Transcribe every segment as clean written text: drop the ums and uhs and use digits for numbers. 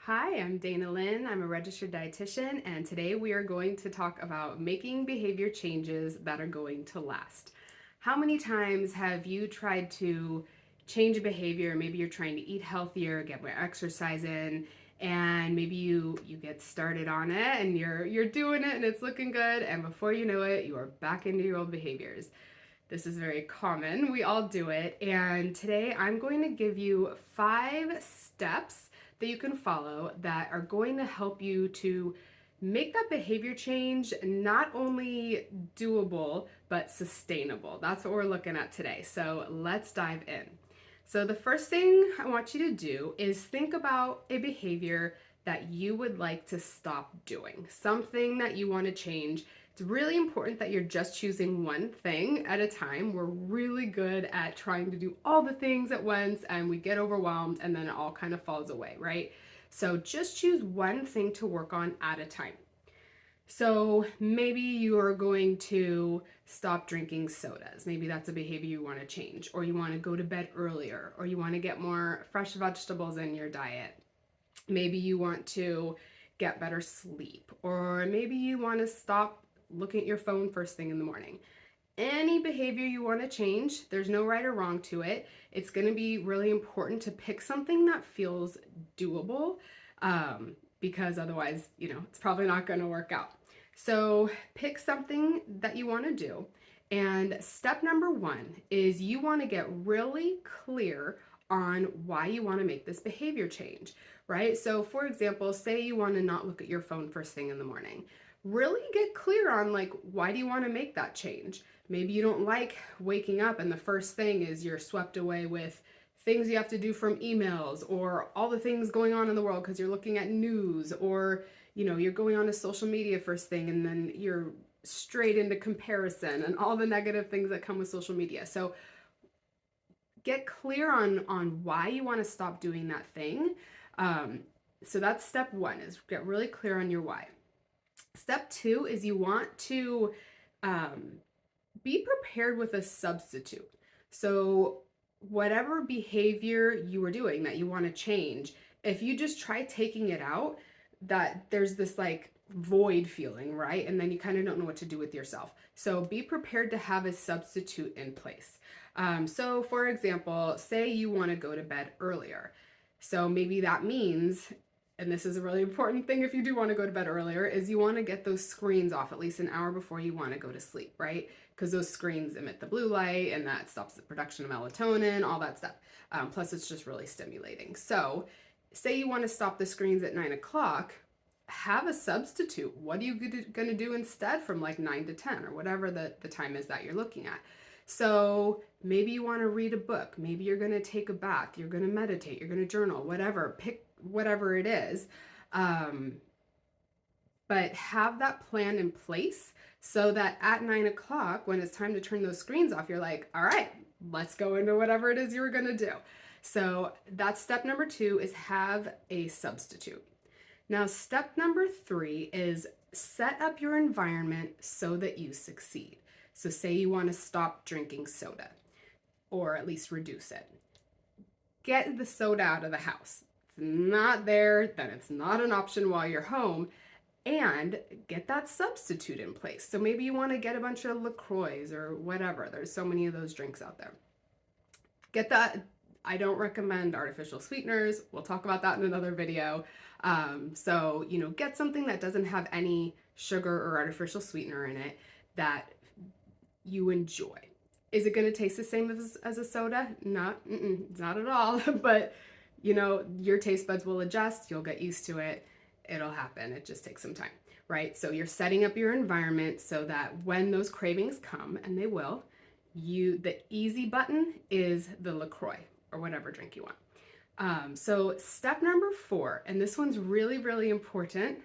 Hi, I'm Dana Lynn. I'm a registered dietitian, and today we are going to talk about making behavior changes that are going to last. How many times have you tried to change a behavior? Maybe you're trying to eat healthier, get more exercise in, and maybe you get started on it and you're doing it and it's looking good, and before you know it, you are back into your old behaviors. This is very common. We all do it. And today I'm going to give you 5 steps that you can follow that are going to help you to make that behavior change not only doable, but sustainable. That's what we're looking at today. So let's dive in. So, the first thing I want you to do is think about a behavior that you would like to stop doing, something that you want to change. It's really important that you're just choosing one thing at a time. We're really good at trying to do all the things at once and we get overwhelmed and then it all kind of falls away, right? So just choose one thing to work on at a time. So maybe you are going to stop drinking sodas. Maybe that's a behavior you want to change, or you want to go to bed earlier, or you want to get more fresh vegetables in your diet. Maybe you want to get better sleep, or maybe you want to stop looking at your phone first thing in the morning. Any behavior you want to change, there's no right or wrong to it. It's going to be really important to pick something that feels doable, because otherwise, it's probably not going to work out. So pick something that you want to do. And step number one is you want to get really clear on why you want to make this behavior change, right? So, for example, say you want to not look at your phone first thing in the morning. Really get clear on, like, why do you want to make that change? Maybe you don't like waking up and the first thing is you're swept away with things you have to do from emails or all the things going on in the world because you're looking at news, or you're going on to social media first thing and then you're straight into comparison and all the negative things that come with social media. So get clear on why you want to stop doing that thing. So that's step one, is get really clear on your why. Step two is you want to um, be prepared with a substitute. So whatever behavior you were doing that you want to change, if you just try taking it out, that there's this like void feeling, right? And then you kind of don't know what to do with yourself. So be prepared to have a substitute in place. So for example, say you want to go to bed earlier. So maybe that means, and this is a really important thing if you do want to go to bed earlier, is you want to get those screens off at least an hour before you want to go to sleep, right? Because those screens emit the blue light and that stops the production of melatonin, all that stuff. Plus, it's just really stimulating. So, say you want to stop the screens at 9 o'clock, have a substitute. What are you going to do instead from like 9 to 10 or whatever the time is that you're looking at? So maybe you want to read a book. Maybe you're going to take a bath. You're going to meditate. You're going to journal, whatever. Pick whatever it is. But have that plan in place so that at 9 o'clock, when it's time to turn those screens off, you're like, all right, let's go into whatever it is you were going to do. So that's step number two, is have a substitute. Now, step number three is set up your environment so that you succeed. So say you want to stop drinking soda, or at least reduce it. Get the soda out of the house. It's not there, then it's not an option while you're home, and get that substitute in place. So maybe you want to get a bunch of LaCroix or whatever. There's so many of those drinks out there. Get that. I don't recommend artificial sweeteners. We'll talk about that in another video. So, get something that doesn't have any sugar or artificial sweetener in it that you enjoy. Is it going to taste the same as a soda? Not at all. But, your taste buds will adjust. You'll get used to it. It'll happen. It just takes some time, right? So you're setting up your environment so that when those cravings come, and they will, the easy button is the LaCroix or whatever drink you want. So step number four, and this one's really, really important.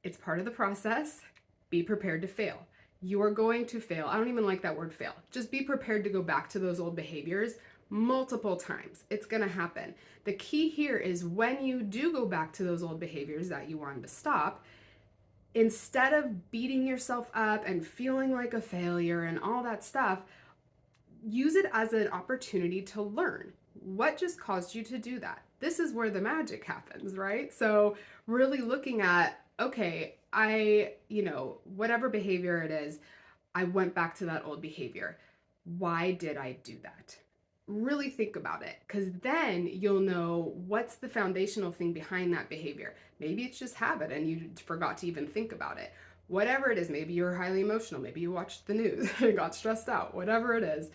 It's part of the process. Be prepared to fail. You are going to fail. I don't even like that word fail. Just be prepared to go back to those old behaviors multiple times. It's going to happen. The key here is when you do go back to those old behaviors that you wanted to stop, instead of beating yourself up and feeling like a failure and all that stuff, use it as an opportunity to learn. What just caused you to do that? this is where the magic happens, right? So really looking at, okay, whatever behavior it is, I went back to that old behavior. Why did I do that? Really think about it, because then you'll know what's the foundational thing behind that behavior. Maybe it's just habit and you forgot to even think about it. Whatever it is, maybe you're highly emotional, maybe you watched the news and got stressed out, whatever it is,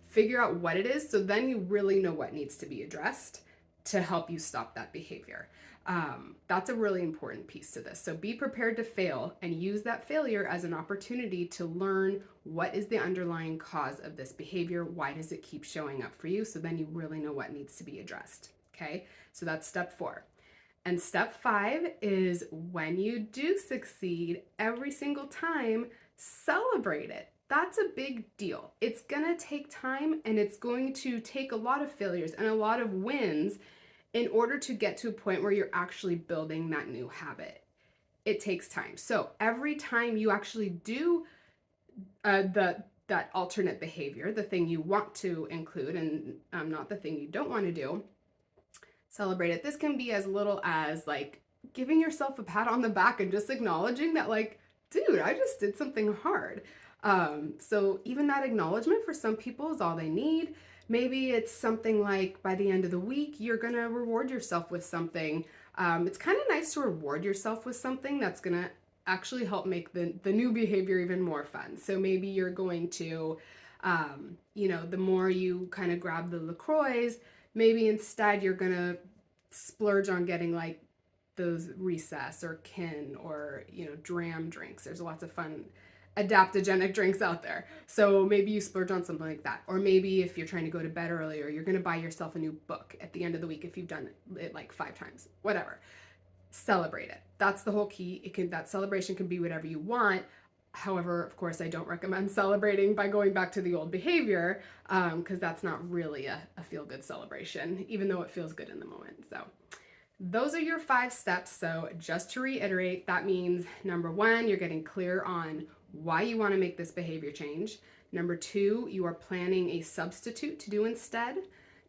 figure out what it is so then you really know what needs to be addressed to help you stop that behavior. That's a really important piece to this. So be prepared to fail and use that failure as an opportunity to learn what is the underlying cause of this behavior. Why does it keep showing up for you? So then you really know what needs to be addressed. Okay, so that's step 4. And step 5 is when you do succeed every single time, celebrate it. That's a big deal. It's gonna take time and it's going to take a lot of failures and a lot of wins in order to get to a point where you're actually building that new habit. It takes time. So every time you actually do that alternate behavior, the thing you want to include and not the thing you don't want to do, celebrate it. This can be as little as like giving yourself a pat on the back and just acknowledging that, like, dude, I just did something hard. So even that acknowledgement for some people is all they need. Maybe it's something like by the end of the week, you're gonna reward yourself with something. It's kind of nice to reward yourself with something that's gonna actually help make the new behavior even more fun. So maybe you're going to, the more you kind of grab the LaCroix, maybe instead you're gonna splurge on getting like those recess or kin or dram drinks. There's lots of fun adaptogenic drinks out there, so maybe you splurge on something like that. Or maybe if you're trying to go to bed earlier, you're going to buy yourself a new book at the end of the week if you've done it like 5 times. Whatever, celebrate it. That's the whole key. That celebration can be whatever you want. However, of course, I don't recommend celebrating by going back to the old behavior, because that's not really a feel-good celebration, even though it feels good in the moment. So those are your 5 steps. So just to reiterate, that means number 1, you're getting clear on why you want to make this behavior change. Number 2, you are planning a substitute to do instead.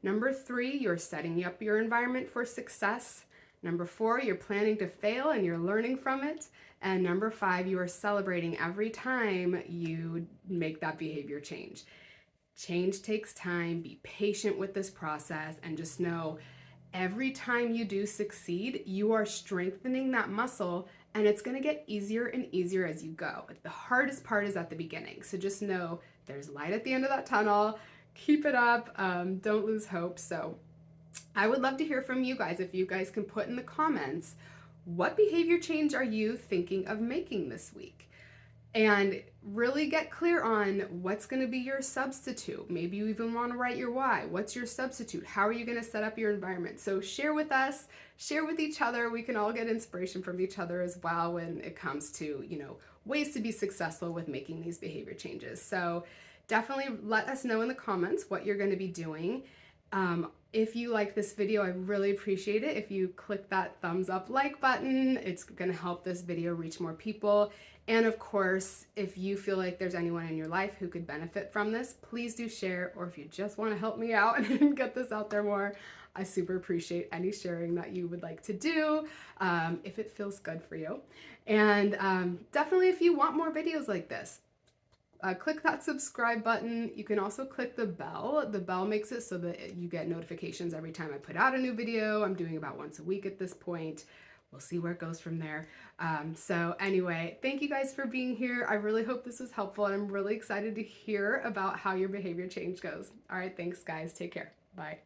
Number 3, you're setting up your environment for success. Number 4, you're planning to fail and you're learning from it. And number 5, you are celebrating every time you make that behavior change. Change takes time. Be patient with this process and just know every time you do succeed, you are strengthening that muscle, and it's going to get easier and easier as you go. The hardest part is at the beginning. So just know there's light at the end of that tunnel. Keep it up. Don't lose hope. So I would love to hear from you guys. If you guys can put in the comments, what behavior change are you thinking of making this week? And really get clear on what's going to be your substitute. Maybe you even want to write your why. What's your substitute? How are you going to set up your environment? So share with us, share with each other. We can all get inspiration from each other as well when it comes to, ways to be successful with making these behavior changes. So definitely let us know in the comments what you're going to be doing. If you like this video, I really appreciate it if you click that thumbs up like button. It's going to help this video reach more people. And of course, if you feel like there's anyone in your life who could benefit from this, please do share. Or if you just want to help me out and get this out there more, I super appreciate any sharing that you would like to do, if it feels good for you. And definitely if you want more videos like this, click that subscribe button. You can also click the bell. The bell makes it so that you get notifications every time I put out a new video. I'm doing about once a week at this point. We'll see where it goes from there. So anyway, thank you guys for being here. I really hope this was helpful, and I'm really excited to hear about how your behavior change goes. All right, thanks guys. Take care. Bye.